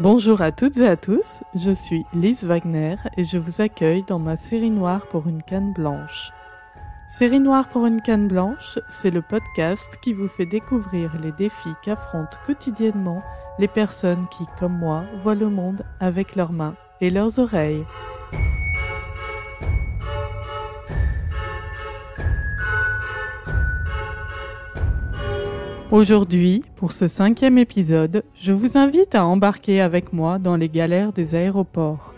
Bonjour à toutes et à tous, je suis Lise Wagner et je vous accueille dans ma série noire pour une canne blanche. Série noire pour une canne blanche, c'est le podcast qui vous fait découvrir les défis qu'affrontent quotidiennement les personnes qui, comme moi, voient le monde avec leurs mains et leurs oreilles. Aujourd'hui, pour ce 5e épisode, je vous invite à embarquer avec moi dans les galères des aéroports.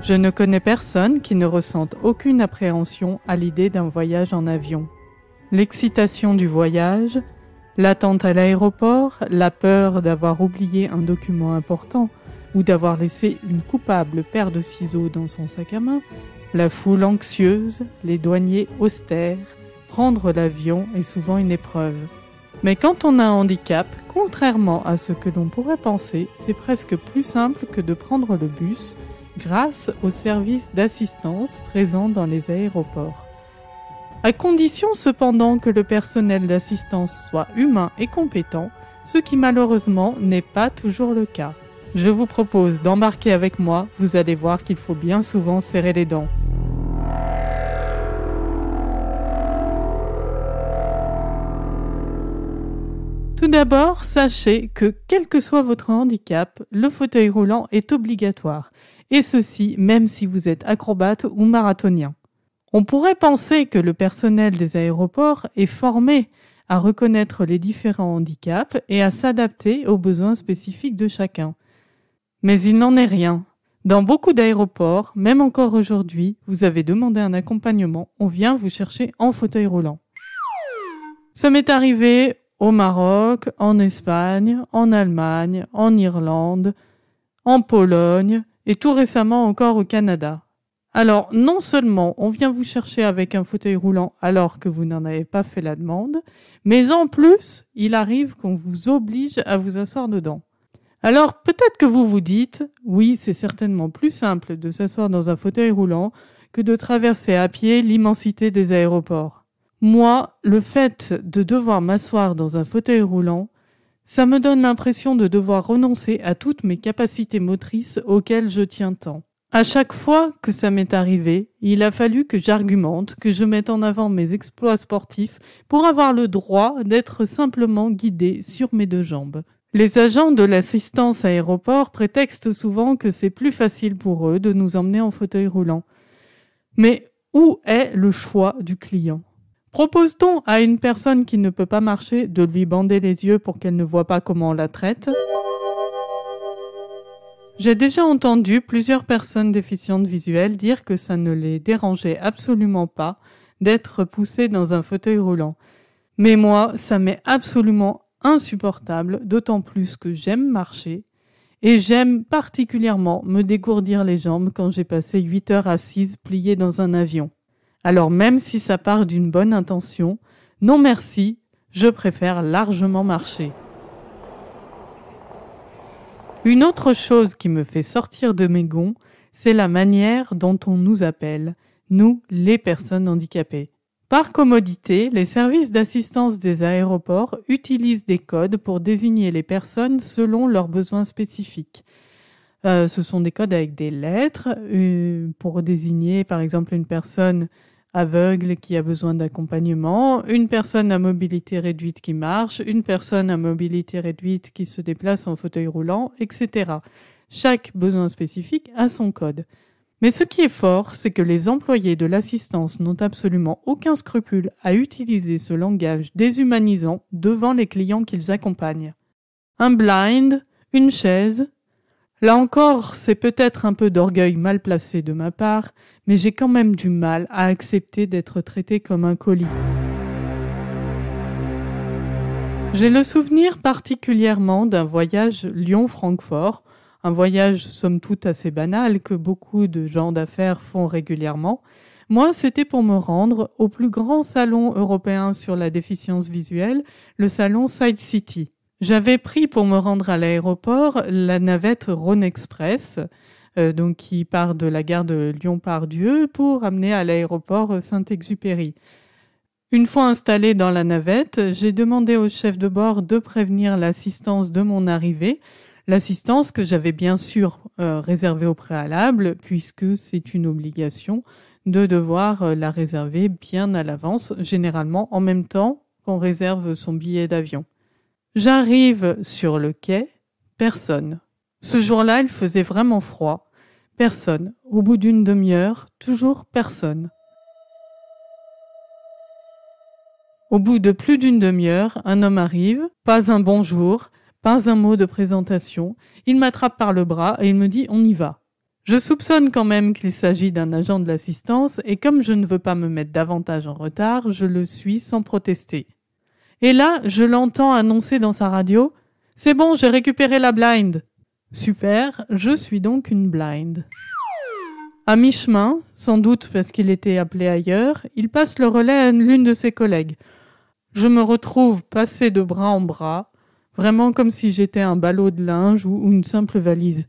Je ne connais personne qui ne ressente aucune appréhension à l'idée d'un voyage en avion. L'excitation du voyage, l'attente à l'aéroport, la peur d'avoir oublié un document important ou d'avoir laissé une coupable paire de ciseaux dans son sac à main, la foule anxieuse, les douaniers austères, prendre l'avion est souvent une épreuve. Mais quand on a un handicap, contrairement à ce que l'on pourrait penser, c'est presque plus simple que de prendre le bus grâce aux services d'assistance présents dans les aéroports. À condition cependant que le personnel d'assistance soit humain et compétent, ce qui malheureusement n'est pas toujours le cas. Je vous propose d'embarquer avec moi, vous allez voir qu'il faut bien souvent serrer les dents. Tout d'abord, sachez que quel que soit votre handicap, le fauteuil roulant est obligatoire, et ceci même si vous êtes acrobate ou marathonien. On pourrait penser que le personnel des aéroports est formé à reconnaître les différents handicaps et à s'adapter aux besoins spécifiques de chacun. Mais il n'en est rien. Dans beaucoup d'aéroports, même encore aujourd'hui, vous avez demandé un accompagnement, on vient vous chercher en fauteuil roulant. Ça m'est arrivé au Maroc, en Espagne, en Allemagne, en Irlande, en Pologne et tout récemment encore au Canada. Alors, non seulement on vient vous chercher avec un fauteuil roulant alors que vous n'en avez pas fait la demande, mais en plus, il arrive qu'on vous oblige à vous asseoir dedans. Alors, peut-être que vous vous dites, oui, c'est certainement plus simple de s'asseoir dans un fauteuil roulant que de traverser à pied l'immensité des aéroports. Moi, le fait de devoir m'asseoir dans un fauteuil roulant, ça me donne l'impression de devoir renoncer à toutes mes capacités motrices auxquelles je tiens tant. À chaque fois que ça m'est arrivé, il a fallu que j'argumente, que je mette en avant mes exploits sportifs pour avoir le droit d'être simplement guidé sur mes deux jambes. Les agents de l'assistance aéroport prétextent souvent que c'est plus facile pour eux de nous emmener en fauteuil roulant. Mais où est le choix du client ? Propose-t-on à une personne qui ne peut pas marcher de lui bander les yeux pour qu'elle ne voie pas comment on la traite ? J'ai déjà entendu plusieurs personnes déficientes visuelles dire que ça ne les dérangeait absolument pas d'être poussées dans un fauteuil roulant. Mais moi, ça m'est absolument insupportable, d'autant plus que j'aime marcher et j'aime particulièrement me dégourdir les jambes quand j'ai passé 8 heures assise pliée dans un avion. Alors même si ça part d'une bonne intention, non merci, je préfère largement marcher. Une autre chose qui me fait sortir de mes gonds, c'est la manière dont on nous appelle, nous les personnes handicapées. Par commodité, les services d'assistance des aéroports utilisent des codes pour désigner les personnes selon leurs besoins spécifiques. Ce sont des codes avec des lettres pour désigner par exemple une personne aveugle qui a besoin d'accompagnement, une personne à mobilité réduite qui marche, une personne à mobilité réduite qui se déplace en fauteuil roulant, etc. Chaque besoin spécifique a son code. Mais ce qui est fort, c'est que les employés de l'assistance n'ont absolument aucun scrupule à utiliser ce langage déshumanisant devant les clients qu'ils accompagnent. Un blind, une chaise. Là encore, c'est peut-être un peu d'orgueil mal placé de ma part, mais j'ai quand même du mal à accepter d'être traité comme un colis. J'ai le souvenir particulièrement d'un voyage Lyon-Francfort, un voyage somme toute assez banal que beaucoup de gens d'affaires font régulièrement. Moi, c'était pour me rendre au plus grand salon européen sur la déficience visuelle, le salon Side City. J'avais pris pour me rendre à l'aéroport la navette Rhône Express, donc qui part de la gare de Lyon-Part-Dieu pour amener à l'aéroport Saint-Exupéry. Une fois installé dans la navette, j'ai demandé au chef de bord de prévenir l'assistance de mon arrivée, l'assistance que j'avais bien sûr réservée au préalable, puisque c'est une obligation de devoir la réserver bien à l'avance, généralement en même temps qu'on réserve son billet d'avion. J'arrive sur le quai, personne. Ce jour-là, il faisait vraiment froid. Personne. Au bout d'une demi-heure, toujours personne. Au bout de plus d'une demi-heure, un homme arrive, pas un bonjour, pas un mot de présentation. Il m'attrape par le bras et il me dit « on y va ». Je soupçonne quand même qu'il s'agit d'un agent de l'assistance et comme je ne veux pas me mettre davantage en retard, je le suis sans protester. Et là, je l'entends annoncer dans sa radio « c'est bon, j'ai récupéré la blind ». Super, je suis donc une blind. À mi-chemin, sans doute parce qu'il était appelé ailleurs, il passe le relais à l'une de ses collègues. Je me retrouve passée de bras en bras, vraiment comme si j'étais un ballot de linge ou une simple valise.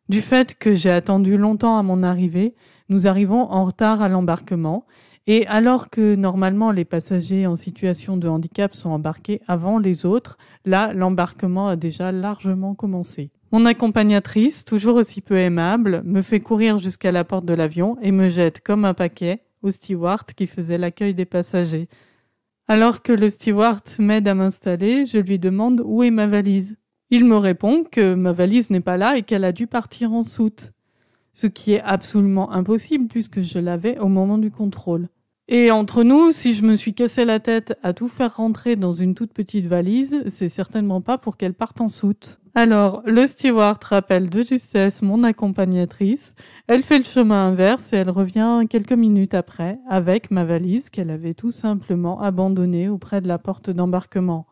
Du fait que j'ai attendu longtemps à mon arrivée, nous arrivons en retard à l'embarquement et alors que normalement les passagers en situation de handicap sont embarqués avant les autres, là l'embarquement a déjà largement commencé. Mon accompagnatrice, toujours aussi peu aimable, me fait courir jusqu'à la porte de l'avion et me jette comme un paquet au steward qui faisait l'accueil des passagers. Alors que le steward m'aide à m'installer, je lui demande où est ma valise. Il me répond que ma valise n'est pas là et qu'elle a dû partir en soute. Ce qui est absolument impossible puisque je l'avais au moment du contrôle. Et entre nous, si je me suis cassé la tête à tout faire rentrer dans une toute petite valise, c'est certainement pas pour qu'elle parte en soute. Alors, le steward rappelle de justesse mon accompagnatrice, elle fait le chemin inverse et elle revient quelques minutes après avec ma valise qu'elle avait tout simplement abandonnée auprès de la porte d'embarquement.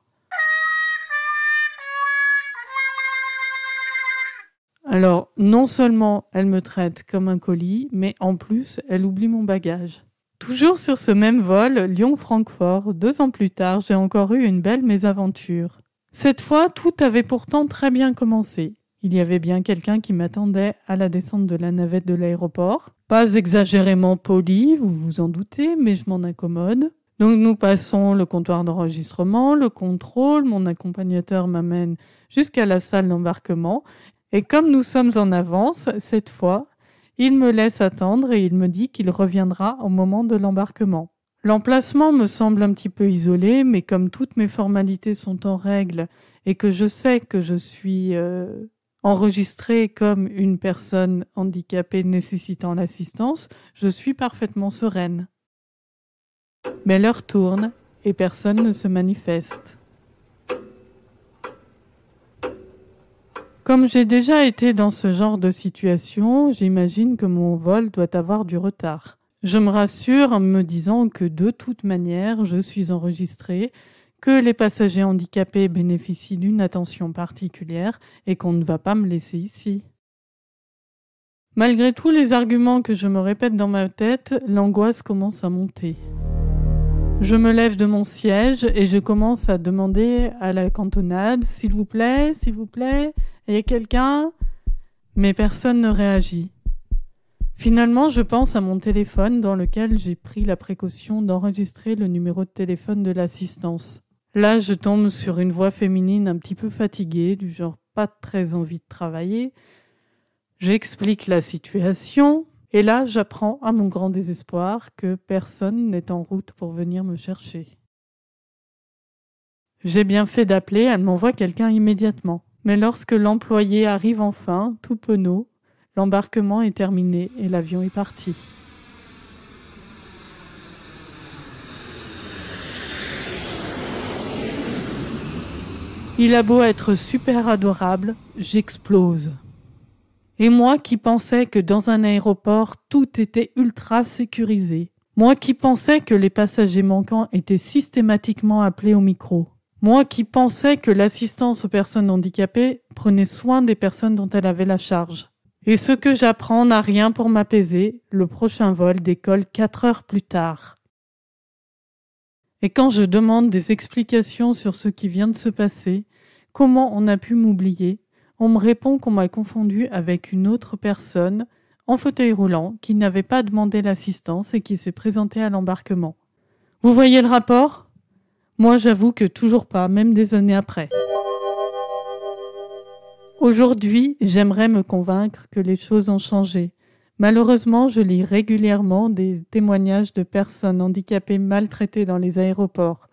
Alors, non seulement elle me traite comme un colis, mais en plus, elle oublie mon bagage. Toujours sur ce même vol, Lyon-Francfort, 2 ans plus tard, j'ai encore eu une belle mésaventure. Cette fois, tout avait pourtant très bien commencé. Il y avait bien quelqu'un qui m'attendait à la descente de la navette de l'aéroport. Pas exagérément poli, vous vous en doutez, mais je m'en accommode. Donc nous passons le comptoir d'enregistrement, le contrôle, mon accompagnateur m'amène jusqu'à la salle d'embarquement. Et comme nous sommes en avance, cette fois, il me laisse attendre et il me dit qu'il reviendra au moment de l'embarquement. L'emplacement me semble un petit peu isolé, mais comme toutes mes formalités sont en règle et que je sais que je suis enregistrée comme une personne handicapée nécessitant l'assistance, je suis parfaitement sereine. Mais l'heure tourne et personne ne se manifeste. Comme j'ai déjà été dans ce genre de situation, j'imagine que mon vol doit avoir du retard. Je me rassure en me disant que de toute manière, je suis enregistrée, que les passagers handicapés bénéficient d'une attention particulière et qu'on ne va pas me laisser ici. Malgré tous les arguments que je me répète dans ma tête, l'angoisse commence à monter. Je me lève de mon siège et je commence à demander à la cantonade « s'il vous plaît, il y a quelqu'un ?» Mais personne ne réagit. Finalement, je pense à mon téléphone dans lequel j'ai pris la précaution d'enregistrer le numéro de téléphone de l'assistance. Là, je tombe sur une voix féminine un petit peu fatiguée, du genre pas très envie de travailler. J'explique la situation. Et là, j'apprends à mon grand désespoir que personne n'est en route pour venir me chercher. J'ai bien fait d'appeler, elle m'envoie quelqu'un immédiatement. Mais lorsque l'employé arrive enfin, tout penaud, l'embarquement est terminé et l'avion est parti. Il a beau être super adorable, j'explose. Et moi qui pensais que dans un aéroport, tout était ultra sécurisé. Moi qui pensais que les passagers manquants étaient systématiquement appelés au micro. Moi qui pensais que l'assistance aux personnes handicapées prenait soin des personnes dont elle avait la charge. Et ce que j'apprends n'a rien pour m'apaiser, le prochain vol décolle 4 heures plus tard. Et quand je demande des explications sur ce qui vient de se passer, comment on a pu m'oublier, on me répond qu'on m'a confondu avec une autre personne en fauteuil roulant qui n'avait pas demandé l'assistance et qui s'est présentée à l'embarquement. Vous voyez le rapport ? Moi, j'avoue que toujours pas, même des années après. Aujourd'hui, j'aimerais me convaincre que les choses ont changé. Malheureusement, je lis régulièrement des témoignages de personnes handicapées maltraitées dans les aéroports.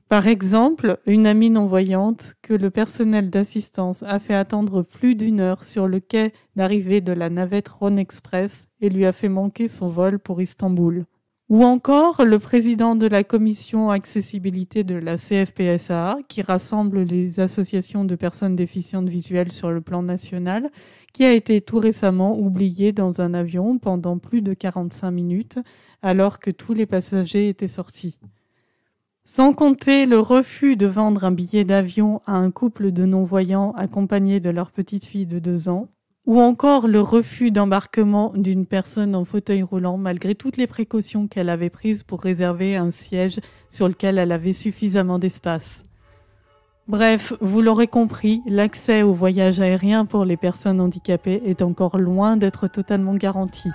Par exemple, une amie non-voyante que le personnel d'assistance a fait attendre plus d'1 heure sur le quai d'arrivée de la navette Rhône Express et lui a fait manquer son vol pour Istanbul. Ou encore le président de la commission accessibilité de la CFPSA, qui rassemble les associations de personnes déficientes visuelles sur le plan national, qui a été tout récemment oublié dans un avion pendant plus de 45 minutes, alors que tous les passagers étaient sortis. Sans compter le refus de vendre un billet d'avion à un couple de non-voyants accompagnés de leur petite fille de 2 ans, ou encore le refus d'embarquement d'une personne en fauteuil roulant malgré toutes les précautions qu'elle avait prises pour réserver un siège sur lequel elle avait suffisamment d'espace. Bref, vous l'aurez compris, l'accès au voyage aérien pour les personnes handicapées est encore loin d'être totalement garanti.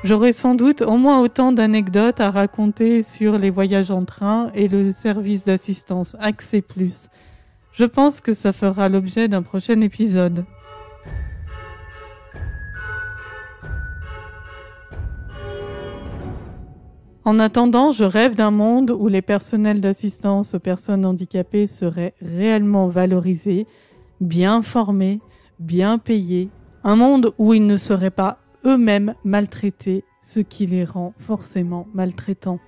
J'aurai sans doute au moins autant d'anecdotes à raconter sur les voyages en train et le service d'assistance Accès+. Je pense que ça fera l'objet d'un prochain épisode. En attendant, je rêve d'un monde où les personnels d'assistance aux personnes handicapées seraient réellement valorisés, bien formés, bien payés. Un monde où ils ne seraient pas eux-mêmes maltraités, ce qui les rend forcément maltraitants.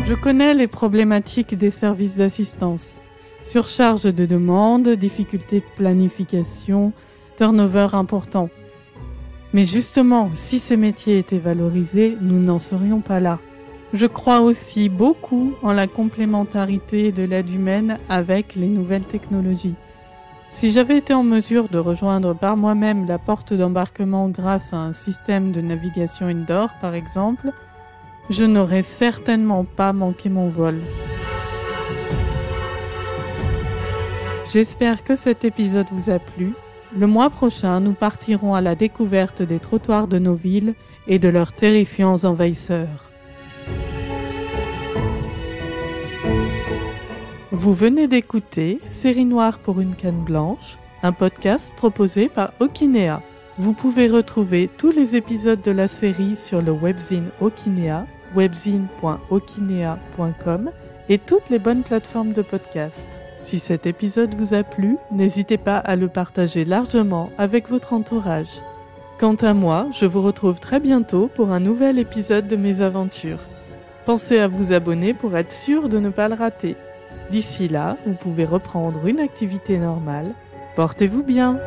Je connais les problématiques des services d'assistance. Surcharge de demandes, difficultés de planification, turnover important. Mais justement, si ces métiers étaient valorisés, nous n'en serions pas là. Je crois aussi beaucoup en la complémentarité de l'aide humaine avec les nouvelles technologies. Si j'avais été en mesure de rejoindre par moi-même la porte d'embarquement grâce à un système de navigation indoor, par exemple, je n'aurais certainement pas manqué mon vol. J'espère que cet épisode vous a plu. Le mois prochain, nous partirons à la découverte des trottoirs de nos villes et de leurs terrifiants envahisseurs. Vous venez d'écouter Série Noire pour une canne blanche, un podcast proposé par Okinea. Vous pouvez retrouver tous les épisodes de la série sur le webzine Okinea, webzine.okinea.com et toutes les bonnes plateformes de podcast. Si cet épisode vous a plu, n'hésitez pas à le partager largement avec votre entourage. Quant à moi, je vous retrouve très bientôt pour un nouvel épisode de mes aventures. Pensez à vous abonner pour être sûr de ne pas le rater. D'ici là, vous pouvez reprendre une activité normale. Portez-vous bien!